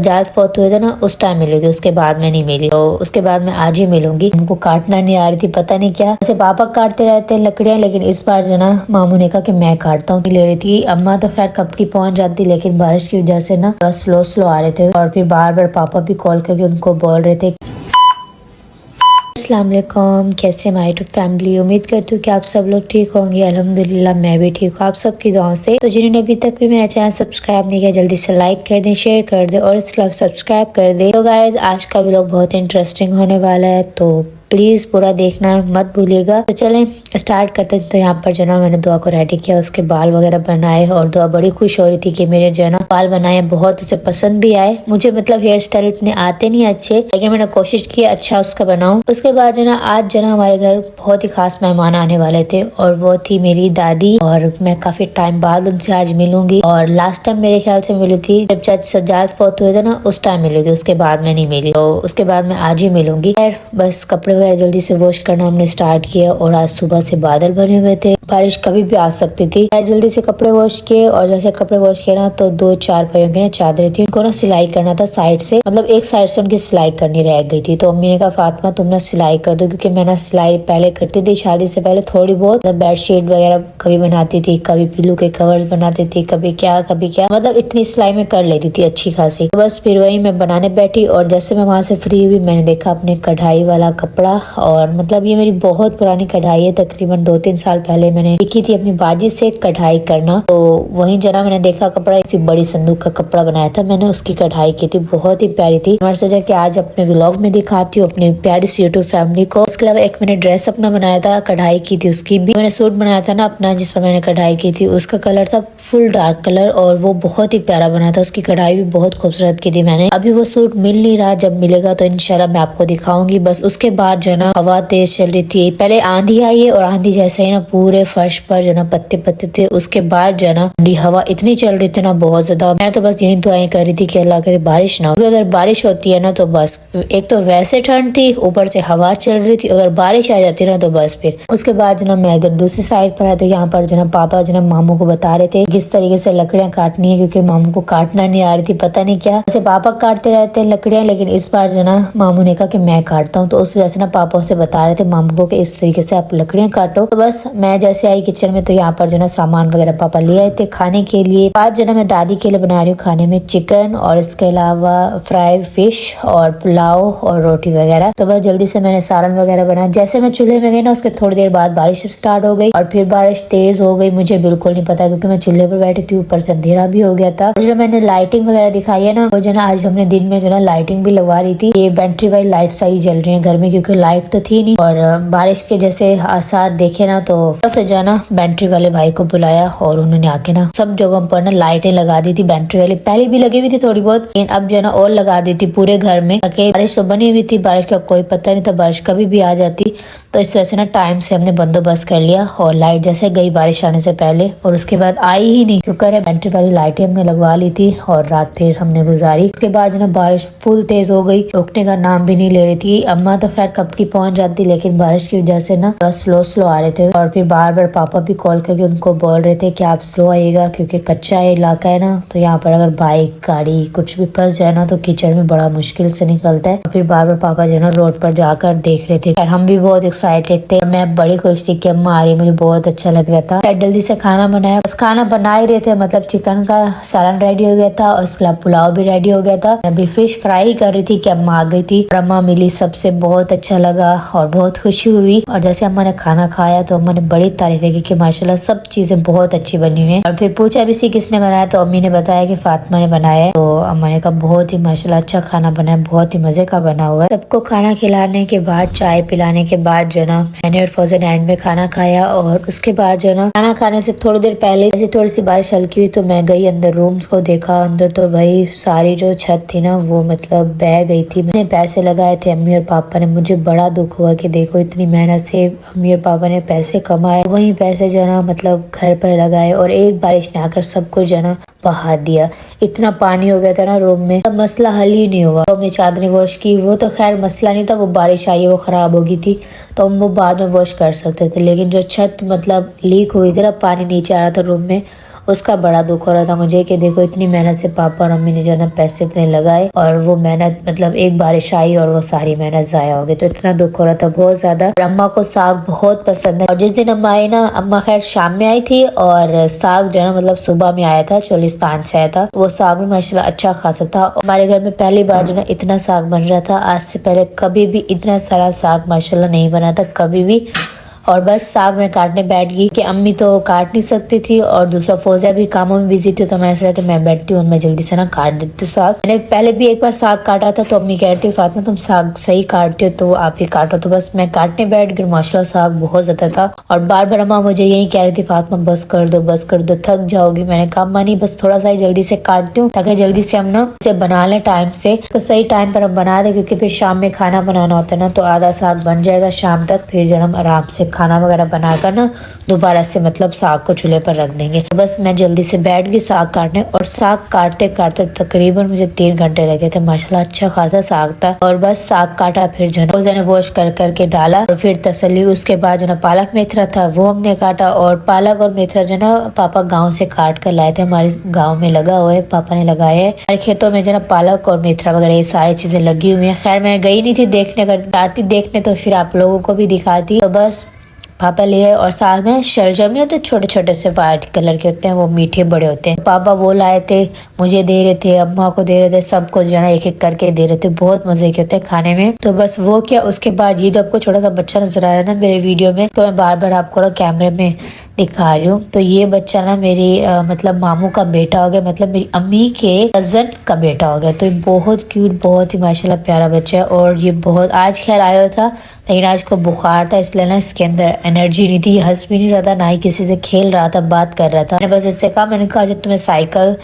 सजाद फौत हुए थे ना, उस टाइम मिली थी, उसके बाद में नहीं मिली। तो उसके बाद मैं आज ही मिलूंगी। उनको काटना नहीं आ रही थी, पता नहीं क्या, वैसे पापा काटते रहते हैं लकड़ियाँ, लेकिन इस बार जो ना मामू ने कहा कि मैं काटता हूँ। ले रही थी अम्मा तो खैर कब की पहुंच जाती, लेकिन बारिश की वजह से ना थोड़ा स्लो स्लो आ रहे थे। और फिर बार बार पापा भी कॉल करके उनको बोल रहे थे। अस्सलाम वालेकुम, कैसे हमारी टू फैमिली। उम्मीद करती हूँ कि आप सब लोग ठीक होंगे। अल्हम्दुलिल्लाह मैं भी ठीक हूँ, आप सबकी दुआओं से। तो जिन्होंने अभी तक भी मेरा चैनल सब्सक्राइब नहीं किया, जल्दी से लाइक कर दें, शेयर कर दें और इसके अलावा सब्सक्राइब कर दें। तो गाइस आज का व्लॉग बहुत इंटरेस्टिंग होने वाला है, तो प्लीज पूरा देखना मत भूलिएगा। तो चलें स्टार्ट करते हैं। तो यहाँ पर जो ना मैंने दुआ को रेडी किया, उसके बाल वगैरह बनाए और दुआ बड़ी खुश हो रही थी कि मेरे जो ना बाल बनाए बहुत उसे पसंद भी आए। मुझे मतलब हेयर स्टाइल इतने आते नहीं अच्छे, लेकिन मैंने कोशिश की अच्छा उसका बनाऊं। उसके बाद जो ना आज जो ना हमारे घर बहुत ही खास मेहमान आने वाले थे और वो थी मेरी दादी। और मैं काफी टाइम बाद उनसे आज मिलूंगी। और लास्ट टाइम मेरे ख्याल से मिली थी जब चाचा सज्जाद फौत हुए थे ना, उस टाइम मिली थी, उसके बाद में नहीं मिली। तो उसके बाद मैं आज ही मिलूंगी। खैर बस कपड़े वगैरह जल्दी से वॉश करना हमने स्टार्ट किया। और आज सुबह से बादल बने हुए थे, बारिश कभी भी आ सकती थी। जल्दी से कपड़े वॉश किए और जैसे कपड़े वॉश किए ना, तो 2-4 पाइयों की ना चादरें थी, उनको ना सिलाई करना था साइड से, मतलब एक साइड से उनकी सिलाई करनी रह गई थी। तो अम्मी ने कहा फातिमा तुम ना सिलाई कर दो, क्योंकि मैं ना सिलाई पहले करती थी शादी से पहले थोड़ी बहुत, मतलब बेडशीट वगैरह कभी बनाती थी, कभी पिल्लू के कवर बनाती थी, कभी क्या मतलब इतनी सिलाई में कर लेती थी अच्छी खासी। तो बस फिर वही मैं बनाने बैठी और जैसे मैं वहां से फ्री हुई मैंने देखा अपने कढ़ाई वाला कपड़ा। और मतलब ये मेरी बहुत पुरानी कढ़ाई है, तकरीबन 2-3 साल पहले मैंने सीखी थी अपनी बाजी से कढ़ाई करना। तो वहीं जना मैंने देखा कपड़ा, इसी बड़ी संदूक का कपड़ा बनाया था मैंने, उसकी कढ़ाई की थी, बहुत ही प्यारी थी। मैंने सोचा कि आज अपने व्लॉग में दिखाती हूँ अपनी प्यारी सी यूट्यूब फैमिली को। उसके अलावा एक मैंने ड्रेस अपना बनाया था, कढ़ाई की थी उसकी भी। मैंने सूट बनाया था ना अपना जिस पर मैंने कढ़ाई की थी, उसका कलर था फुल डार्क कलर और वो बहुत ही प्यारा बना था, उसकी कढ़ाई भी बहुत खूबसूरत की थी मैंने। अभी वो सूट मिल नहीं रहा, जब मिलेगा तो इंशाल्लाह मैं आपको दिखाऊंगी। बस उसके बाद जो ना हवा तेज चल रही थी, पहले आंधी आई है और आंधी जैसे ही ना पूरे फर्श पर जो ना पत्ते पत्ते थे। उसके बाद जो ना ठंडी हवा इतनी चल रही थी ना बहुत ज्यादा। मैं तो बस यही दुआएं कर रही थी कि अल्लाह करे बारिश ना हो, क्योंकि अगर बारिश होती है ना तो बस एक तो वैसे ठंड थी, ऊपर से हवा चल रही थी, अगर बारिश आ जाती ना तो बस फिर। उसके बाद जो ना मैं इधर दूसरी साइड पर आया, तो यहाँ पर जो ना पापा जो ना मामू को बता रहे थे किस तरीके से लकड़ियां काटनी है, क्योंकि मामू को काटना नहीं आ रही थी, पता नहीं क्या, वैसे पापा काटते रहते हैं लकड़ियां, लेकिन इस बार जो ना मामू ने कहा कि मैं काटता हूँ। तो उस वजह से ना पापा उसे बता रहे थे मामू को कि इस तरीके से आप लकड़ियां काटो। तो बस मैं जैसे आई किचन में, तो यहाँ पर जो ना सामान वगैरह पापा ले आए थे खाने के लिए। आज जो ना मैं दादी के लिए बना रही हूँ खाने में चिकन और इसके अलावा फ्राई फिश और पुलाव और रोटी वगैरह। तो बस जल्दी से मैंने सालन वगैरह बनाया। जैसे मैं चूल्हे में गई ना, उसके थोड़ी देर बाद बारिश स्टार्ट हो गई और फिर बारिश तेज हो गई, मुझे बिल्कुल नहीं पता क्योंकि मैं चूल्हे पर बैठी थी, ऊपर से अंधेरा भी हो गया था। जो मैंने लाइटिंग वगैरह दिखाई है ना, वो जो ना आज हमने दिन में जो ना लाइटिंग भी लगवा रही थी। ये बैटरी वाली लाइट सारी जल रही है घर में, क्योंकि लाइट तो थी नहीं और बारिश के जैसे आसार देखे ना, तो से जो ना बैटरी वाले भाई को बुलाया और उन्होंने आके ना सब जगह पर ना लाइटें लगा दी थी। बैटरी वाली पहले भी लगी हुई थी थोड़ी बहुत, लेकिन अब जो ना और लगा दी थी पूरे घर में, ताकि बारिश तो बनी हुई थी, बारिश का कोई पता नहीं था, बारिश कभी भी आ जाती। तो इस तरह से ना टाइम से हमने बंदोबस्त कर लिया और लाइट जैसे गई बारिश आने से पहले और उसके बाद आई ही नहीं। शुक्र है बैटरी वाली लाइटें हमने लगवा ली थी और रात फिर हमने गुजारी। उसके बाद जो ना बारिश फुल तेज हो गई, रुकने का नाम भी नहीं ले रही थी। अम्मा तो खैर कब की पहुंच जाती, लेकिन बारिश की वजह से ना थोड़ा स्लो स्लो आ रहे थे। और फिर बार बार पापा भी कॉल करके उनको बोल रहे थे कि आप स्लो आइएगा, क्योंकि कच्चा इलाका है ना, तो यहाँ पर अगर बाइक गाड़ी कुछ भी फंस जाए ना तो कीचड़ में बड़ा मुश्किल से निकलता है। फिर बार बार पापा जो ना रोड पर जाकर देख रहे थे। हम भी बहुत एक्साइटेड थे, मैं बड़ी खुश थी कि अम्मा आ रही, मुझे बहुत अच्छा लग रहा था। जल्दी से खाना बनाया, बस खाना बना ही रहे थे, मतलब चिकन का सालन रेडी हो गया था और उसके अलावा पुलाव भी रेडी हो गया था। मैं भी फिश फ्राई कर रही थी कि अम्मा आ गई थी और अम्मा मिली, सबसे बहुत अच्छा लगा और बहुत खुशी हुई। और जैसे अम्मा ने खाना खाया तो अम्मा ने बड़ी तारीफें की कि माशाल्लाह सब चीजें बहुत अच्छी बनी हुई है। और फिर पूछा भी सी किसने बनाया, तो अम्मी ने बताया कि फातिमा ने बनाया है। तो अम्मा ने कहा बहुत ही माशाल्लाह अच्छा खाना बना है, बहुत ही मजे का बना हुआ है। सबको खाना खिलाने के बाद चाय पिलाने के बाद जो ना मैंने और फौजन एंड में खाना खाया। और उसके बाद जो ना खाना खाने से थोड़ी देर पहले जैसे थोड़ी सी बारिश हल्की हुई तो मैं गई अंदर, रूम्स को देखा। अंदर तो भाई सारी जो छत थी ना वो मतलब बह गई थी। मैंने पैसे लगाए थे अम्मी और पापा ने, मुझे बड़ा दुख हुआ कि देखो इतनी मेहनत से अम्मी और पापा ने पैसे कमाए, वही पैसे जो ना मतलब घर पर लगाए और एक बारिश ने आकर सब कुछ जो ना बहा दिया। इतना पानी हो गया था ना रूम में, तब मसला हल ही नहीं हुआ। तो हमने चादरें वॉश की, वो तो खैर मसला नहीं था, वो बारिश आई वो खराब हो गई थी तो हम वो बाद में वॉश कर सकते थे। लेकिन जो छत मतलब लीक हुई थी ना, पानी नीचे आ रहा था रूम में, उसका बड़ा दुख हो रहा था मुझे कि देखो इतनी मेहनत से पापा और अम्मी ने जो है ना पैसे इतने लगाए और वो मेहनत मतलब एक बारिश आई और वो सारी मेहनत जाया हो गई। तो इतना दुख हो रहा था बहुत ज्यादा। और अम्मा को साग बहुत पसंद है और जिस दिन अम्मा आई ना, अम्मा खैर शाम में आई थी और साग जो है ना मतलब सुबह में आया था, चोलिस्तान से आया था। वो साग भी माशाल्लाह अच्छा खासा था। हमारे घर में पहली बार जो ना इतना साग बन रहा था। आज से पहले कभी भी इतना सारा साग माशाल्लाह नहीं बना था कभी भी। और बस साग में काटने बैठ गई कि अम्मी तो काट नहीं सकती थी और दूसरा फौजिया भी कामों में बिजी थी। तो मैंने सोचा कि मैं बैठती हूँ, मैं जल्दी से ना काट देती हूँ साग। मैंने पहले भी एक बार साग काटा था तो अम्मी कह रही थी फातिमा तुम साग सही काटती हो तो आप ही काटो। तो बस मैं काटने बैठ गई। माशाल्लाह साग बहुत ज्यादा था और बार बार अम्मा मुझे यही कह रही थी फातिमा बस कर दो थक जाओगी। मैंने कहा अम्मा नहीं, बस थोड़ा सा ही जल्दी से काटती हूँ ताकि जल्दी से हम ना इसे बना लें टाइम से। तो सही टाइम पर हम बना दे क्योंकि फिर शाम में खाना बनाना होता है ना, तो आधा साग बन जाएगा शाम तक। फिर जब हम आराम से खाना वगैरह बनाकर ना दोबारा से मतलब साग को चूल्हे पर रख देंगे। तो बस मैं जल्दी से बैठ गई साग काटने और साग काटते काटते तकरीबन मुझे 3 घंटे लगे थे। माशाल्लाह अच्छा खासा साग था। और बस साग काटा, फिर जो है वॉश कर करके डाला और फिर तसल्ली। उसके बाद जो ना पालक मेथरा था वो हमने काटा और पालक और मेथरा जो ना पापा गाँव से काट कर लाए थे। हमारे गाँव में लगा हुआ है, पापा ने लगाया है। हमारे खेतों में जो ना पालक और मेथरा वगैरह ये सारी चीजें लगी हुई है। खैर मैं गई नहीं थी देखने, अगर आती देखने तो फिर आप लोगों को भी दिखाती। तो बस पापा लिए और साथ में शलजम नहीं होते छोटे छोटे से वाइट कलर के होते हैं, वो मीठे बड़े होते हैं। पापा वो लाए थे, मुझे दे रहे थे, अम्मा को दे रहे थे, सबको जो है ना एक एक करके दे रहे थे। बहुत मजे के होते हैं खाने में। तो बस वो किया। उसके बाद ये जो आपको छोटा सा बच्चा नजर आ रहा है ना मेरे वीडियो में, तो मैं बार बार आपको ना कैमरे में दिखा रही हूँ। तो ये बच्चा ना मेरी मतलब मामू का बेटा हो गया, मतलब मेरी अम्मी के कजन का बेटा हो गया। तो ये बहुत क्यूट, बहुत ही माशाल्लाह प्यारा बच्चा है। और ये बहुत आज खैर आया था लेकिन आज को बुखार था इसलिए ना इसके अंदर एनर्जी नहीं थी, हंस भी नहीं रहा था, ना ही किसी से खेल रहा था, बात कर रहा था। मैंने बस इससे कहा, मैंने कहा जो तुम्हें साइकिल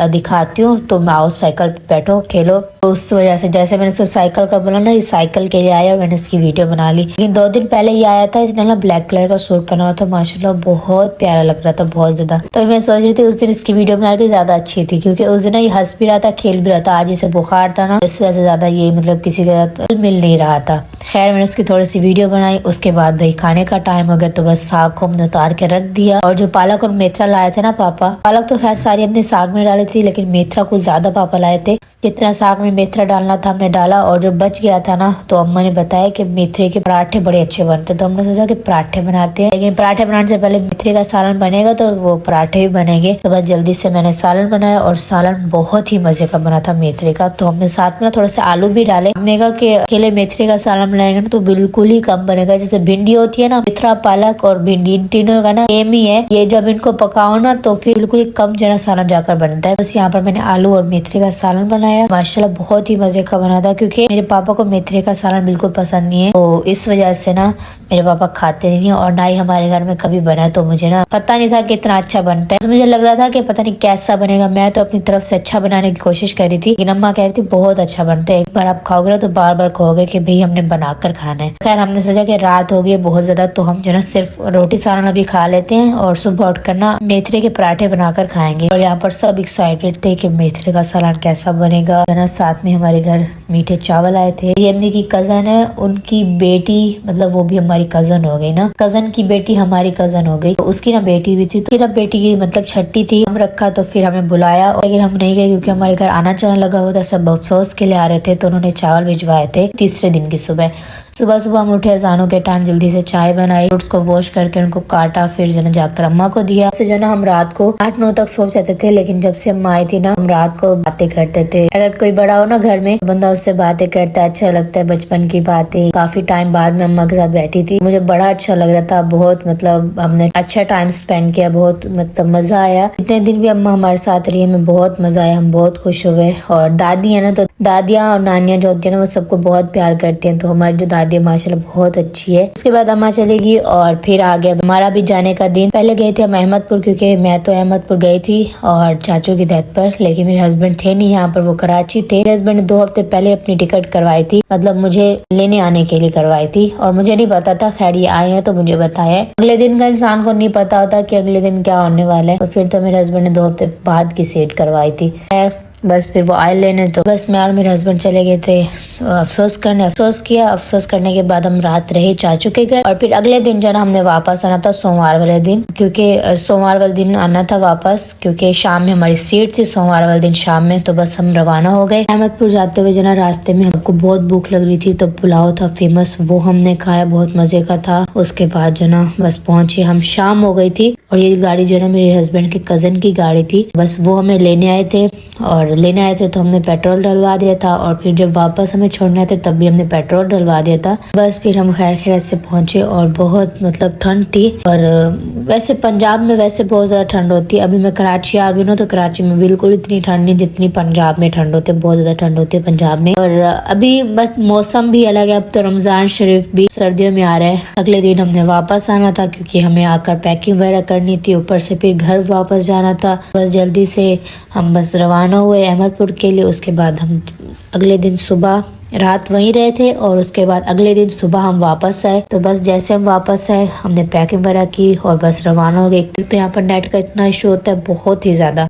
दिखाती हूँ तो मैं आओ साइकिल पे बैठो खेलो। तो उस वजह से जैसे मैंने इसको साइकिल का बोला ना, ये साइकिल के लिए आया और मैंने इसकी वीडियो बना ली। लेकिन 2 दिन पहले ये आया था, इसने ना ब्लैक कलर का सूट पहना हुआ था, माशाल्लाह बहुत प्यारा लग रहा था, बहुत ज्यादा। तो मैं सोच रही थी उस दिन इसकी वीडियो बना रही थी, ज्यादा अच्छी थी क्योंकि उस दिन ये हंस भी रहा था, खेल भी रहा था। आज इसे बुखार था ना, इस वजह से ज्यादा ये मतलब किसी के साथ मिल नहीं रहा था। खैर मैंने उसकी थोड़ी सी वीडियो बनाई। उसके बाद भाई खाने का टाइम हो गया तो बस साग को हमने उतार के रख दिया। और जो पालक और मेथरा लाए थे ना पापा, पालक तो खैर सारी हमने साग में डाली थी लेकिन मेथरा कुछ ज्यादा पापा लाए थे। जितना साग में मेथरा डालना था हमने डाला और जो बच गया था ना, तो अम्मा ने बताया कि मेथरे के पराठे बड़े अच्छे बनते, तो हमने सोचा कि पराठे बनाते हैं। लेकिन पराठे बनाने से पहले मेथरे का सालन बनेगा तो वो पराठे भी बनेंगे। तो बस जल्दी से मैंने सालन बनाया और सालन बहुत ही मजे का बना था मेथरे का। तो हमने साथ में ना थोड़े से आलू भी डाले। हमने कहा कि अकेले मेथरे का सालन बनाएंगे ना तो बिल्कुल ही कम बनेगा। जैसे भिंडी होती है ना, मेथरा पालक और भिंडी इन तीनों का ना सेम ही है। ये जब इनको पकाओ ना तो फिर बिल्कुल ही कम जना सालन जाकर बनता है। बस यहाँ पर मैंने आलू और मेथरे का सालन बनाया, माशाल्लाह बहुत ही मजे का बना था। क्योंकि मेरे पापा को मेथरे का सालन बिल्कुल पसंद नहीं है, तो इस वजह से ना मेरे पापा खाते नहीं है और ना ही हमारे घर में कभी बना। तो मुझे ना पता नहीं था कि इतना अच्छा बनता है, तो मुझे लग रहा था कि पता नहीं कैसा बनेगा। मैं तो अपनी तरफ से अच्छा बनाने की कोशिश कर रही थी लेकिन अम्मा कह रही थी बहुत अच्छा बनता है, एक बार आप खाओगे ना तो बार बार कहोगे कि भाई हमने बनाकर खाना है। खैर हमने सोचा कि रात हो गई बहुत ज्यादा, तो हम जो ना सिर्फ रोटी सालन अभी खा लेते हैं और सुबह उठकर ना मेथरे के पराठे बनाकर खाएंगे। और यहाँ पर सब एक्साइटेड थे कि मेथरे का सालन कैसा बनेगा। ना साथ में हमारे घर मीठे चावल आए थे। ये अम्मी की कजन है, उनकी बेटी मतलब वो भी हमारी कजन हो गई ना, कजन की बेटी हमारी कजन हो गई। तो उसकी ना बेटी भी थी, तो ना बेटी की मतलब छठी थी। हम रखा तो फिर हमें बुलाया लेकिन हम नहीं गए क्योंकि हमारे घर आना जाना लगा हुआ था, सब अफसोस के लिए आ रहे थे। तो उन्होंने चावल भिजवाए थे तीसरे दिन की सुबह। सुबह सुबह हम उठे, अजानों के टाइम जल्दी से चाय बनाई, फ्रूट्स को वॉश करके उनको काटा, फिर जो जाकर अम्मा को दिया। से जो ना हम रात को 8-9 तक सो जाते थे, लेकिन जब से अम्मा आई थी ना हम रात को बातें करते थे। अगर कोई बड़ा हो ना घर में, बंदा उससे बातें करता है, अच्छा लगता है, बचपन की बातें। काफी टाइम बाद में अम्मा के साथ बैठी थी, मुझे बड़ा अच्छा लग रहा था, बहुत मतलब हमने अच्छा टाइम स्पेंड किया, बहुत मतलब मजा आया। इतने दिन भी अम्मा हमारे साथ रही, हमें बहुत मजा आया, हम बहुत खुश हुए। और दादी है ना, तो दादियाँ और नानियाँ जो होती है ना वो सबको बहुत प्यार करती हैं, तो हमारी जो दादी माशाल्लाह बहुत अच्छी है। उसके बाद अम्मा चलेगी और फिर आ गया हमारा भी जाने का दिन। पहले गए थे हम अहमदपुर, क्योंकि मैं तो अहमदपुर गई थी और चाचू की डेथ पर, लेकिन मेरे हस्बैंड थे नहीं यहाँ पर, वो कराची थे। मेरे हस्बैंड ने 2 हफ्ते पहले अपनी टिकट करवाई थी, मतलब मुझे लेने आने के लिए करवाई थी और मुझे नहीं पता था। खैर ये आए हैं तो मुझे बताया। अगले दिन का इंसान को नहीं पता होता कि अगले दिन क्या होने वाला है, तो फिर तो मेरे हस्बैंड ने 2 हफ्ते बाद की सेट करवाई थी। खैर बस फिर वो आए लेने, तो बस मैं और मेरे हस्बैंड चले गए थे अफसोस करने। अफसोस किया, अफसोस करने के बाद हम रात रहे चाचू के घर, और फिर अगले दिन जो ना हमने वापस आना था सोमवार वाले दिन, क्योंकि सोमवार वाले दिन आना था वापस, क्योंकि शाम में हमारी सीट थी सोमवार वाले दिन शाम में। तो बस हम रवाना हो गए। अहमदपुर जाते हुए जो ना रास्ते में हमको बहुत भूख लग रही थी, तो पुलाव था फेमस, वो हमने खाया, बहुत मजे का था। उसके बाद जो ना बस पहुंचे हम, शाम हो गई थी। और ये गाड़ी जो ना मेरे हस्बैंड के कजन की गाड़ी थी, बस वो हमें लेने आए थे, और लेने आए थे तो हमने पेट्रोल डलवा दिया था, और फिर जब वापस हमें छोड़ने आए थे तब भी हमने पेट्रोल डलवा दिया था। बस फिर हम खैर खैरियत से पहुंचे, और बहुत मतलब ठंड थी। और वैसे पंजाब में वैसे बहुत ज्यादा ठंड होती है। अभी मैं कराची आ गई हूँ, तो कराची में बिल्कुल इतनी ठंड नहीं जितनी पंजाब में ठंड होती है, बहुत ज्यादा ठंड होती है पंजाब में। और अभी बस मौसम भी अलग है, अब तो रमजान शरीफ भी सर्दियों में आ रहा है। अगले दिन हमने वापस आना था, क्योंकि हमें आकर पैकिंग वगैरह करनी थी, ऊपर से फिर घर वापस जाना था। बस जल्दी से हम बस रवाना हुए अहमदपुर के लिए। उसके बाद हम अगले दिन सुबह रात वहीं रहे थे, और उसके बाद अगले दिन सुबह हम वापस आए। तो बस जैसे हम वापस आए हमने पैकिंग वगैरह की और बस रवाना हो गए। तो यहाँ पर नेट का इतना इशू होता है, बहुत ही ज्यादा।